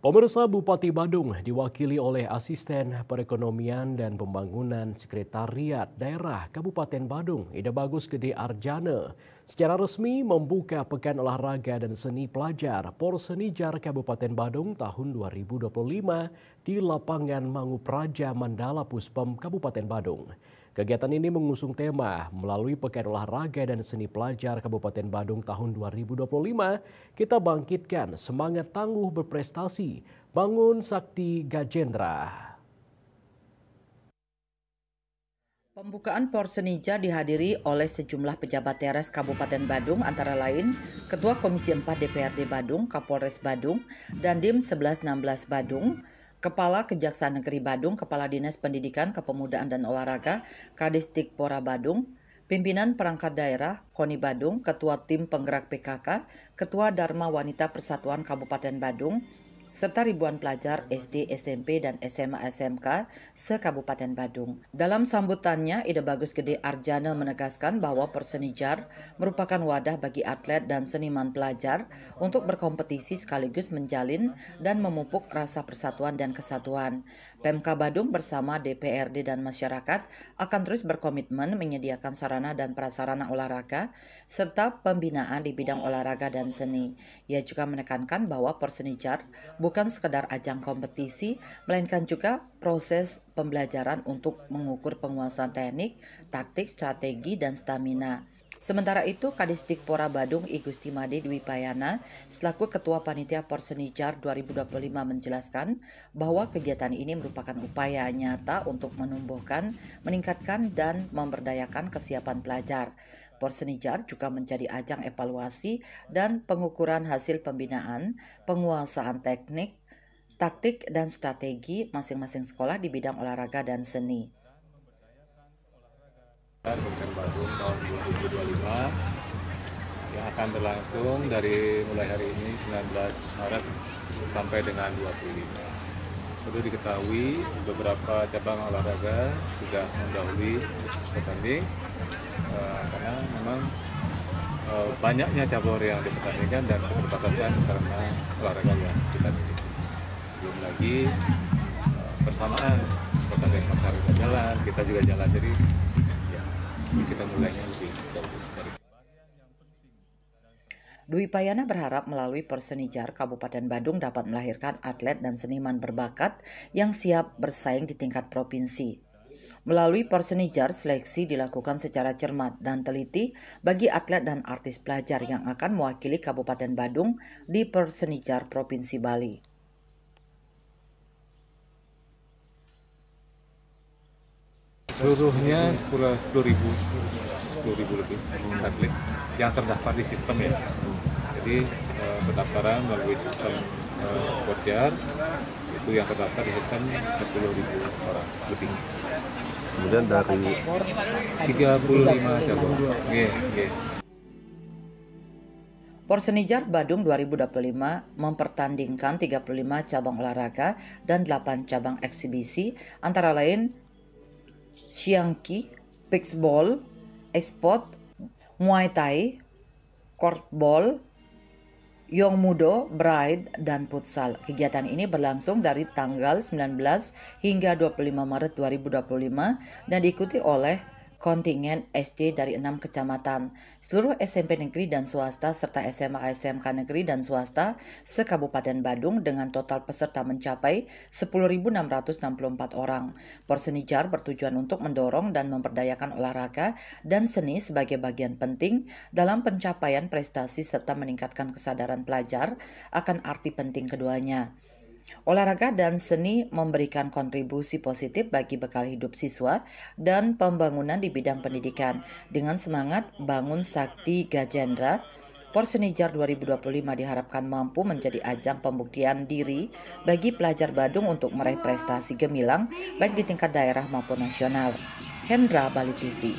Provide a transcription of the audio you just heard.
Pemirsa, Bupati Badung diwakili oleh Asisten Perekonomian dan Pembangunan Sekretariat Daerah Kabupaten Badung, Ida Bagus Gede Arjana, secara resmi membuka Pekan Olahraga dan Seni Pelajar Porsenijar Kabupaten Badung tahun 2025 di lapangan Mangu Praja Mandala Puspem Kabupaten Badung. Kegiatan ini mengusung tema melalui Pekan Olahraga dan Seni Pelajar Kabupaten Badung tahun 2025, kita bangkitkan semangat tangguh berprestasi, bangun sakti Gajendra. Pembukaan Porsenija dihadiri oleh sejumlah pejabat teras Kabupaten Badung antara lain Ketua Komisi 4 DPRD Badung, Kapolres Badung, Dandim 1116 Badung, Kepala Kejaksaan Negeri Badung, Kepala Dinas Pendidikan, Kepemudaan dan Olahraga, Kadistikpora Badung, Pimpinan Perangkat Daerah, KONI Badung, Ketua Tim Penggerak PKK, Ketua Dharma Wanita Persatuan Kabupaten Badung, serta ribuan pelajar SD, SMP, dan SMA SMK se-Kabupaten Badung. Dalam sambutannya, Ida Bagus Gede Arjana menegaskan bahwa Porsenijar merupakan wadah bagi atlet dan seniman pelajar untuk berkompetisi sekaligus menjalin dan memupuk rasa persatuan dan kesatuan. Pemka Badung bersama DPRD dan masyarakat akan terus berkomitmen menyediakan sarana dan prasarana olahraga serta pembinaan di bidang olahraga dan seni. Ia juga menekankan bahwa Porsenijar bukan sekadar ajang kompetisi, melainkan juga proses pembelajaran untuk mengukur penguasaan teknik, taktik, strategi, dan stamina. Sementara itu, Kadistikpora Badung I Gusti Made Dwi Payana selaku Ketua Panitia Porsenijar 2025 menjelaskan bahwa kegiatan ini merupakan upaya nyata untuk menumbuhkan, meningkatkan, dan memberdayakan kesiapan pelajar. Porsenijar juga menjadi ajang evaluasi dan pengukuran hasil pembinaan, penguasaan teknik, taktik, dan strategi masing-masing sekolah di bidang olahraga dan seni. Pekan Badung tahun 2025 yang akan berlangsung dari mulai hari ini 19 Maret sampai dengan 25. Perlu diketahui beberapa cabang olahraga sudah mendahului bertanding karena memang banyaknya cabur yang dipertandingkan dan keterbatasan karena olahraga yang kita miliki. Belum lagi bersamaan pertandingan pasar jalan, kita juga jalan, jadi kita mulainya lebih jauh dari. Dwi Payana berharap melalui Porsenijar Kabupaten Badung dapat melahirkan atlet dan seniman berbakat yang siap bersaing di tingkat provinsi. Melalui Porsenijar, seleksi dilakukan secara cermat dan teliti bagi atlet dan artis pelajar yang akan mewakili Kabupaten Badung di Porsenijar Provinsi Bali. Seluruhnya 10.000 lebih atlet yang terdaftar di sistem ya. Jadi pendaftaran melalui sistem Porjar itu yang terdaftar di sistem 10.000 orang lebih. Kemudian dari 35 cabang. Porsenijar Badung 2025 mempertandingkan 35 cabang olahraga dan 8 cabang eksibisi antara lain Siangki, Pixball, Esport, Muay Thai, Korfball, Yong Mudo, Bride, dan Futsal. Kegiatan ini berlangsung dari tanggal 19 hingga 25 Maret 2025 dan diikuti oleh kontingen SD dari 6 kecamatan, seluruh SMP negeri dan swasta, serta SMA SMK negeri dan swasta se-Kabupaten Badung dengan total peserta mencapai 10.664 orang. Porsenijar bertujuan untuk mendorong dan memperdayakan olahraga dan seni sebagai bagian penting dalam pencapaian prestasi serta meningkatkan kesadaran pelajar akan arti penting keduanya. Olahraga dan seni memberikan kontribusi positif bagi bekal hidup siswa dan pembangunan di bidang pendidikan. Dengan semangat bangun sakti Gajendra, Porsenijar 2025 diharapkan mampu menjadi ajang pembuktian diri bagi pelajar Badung untuk meraih prestasi gemilang baik di tingkat daerah maupun nasional. Hendra, Bali TV.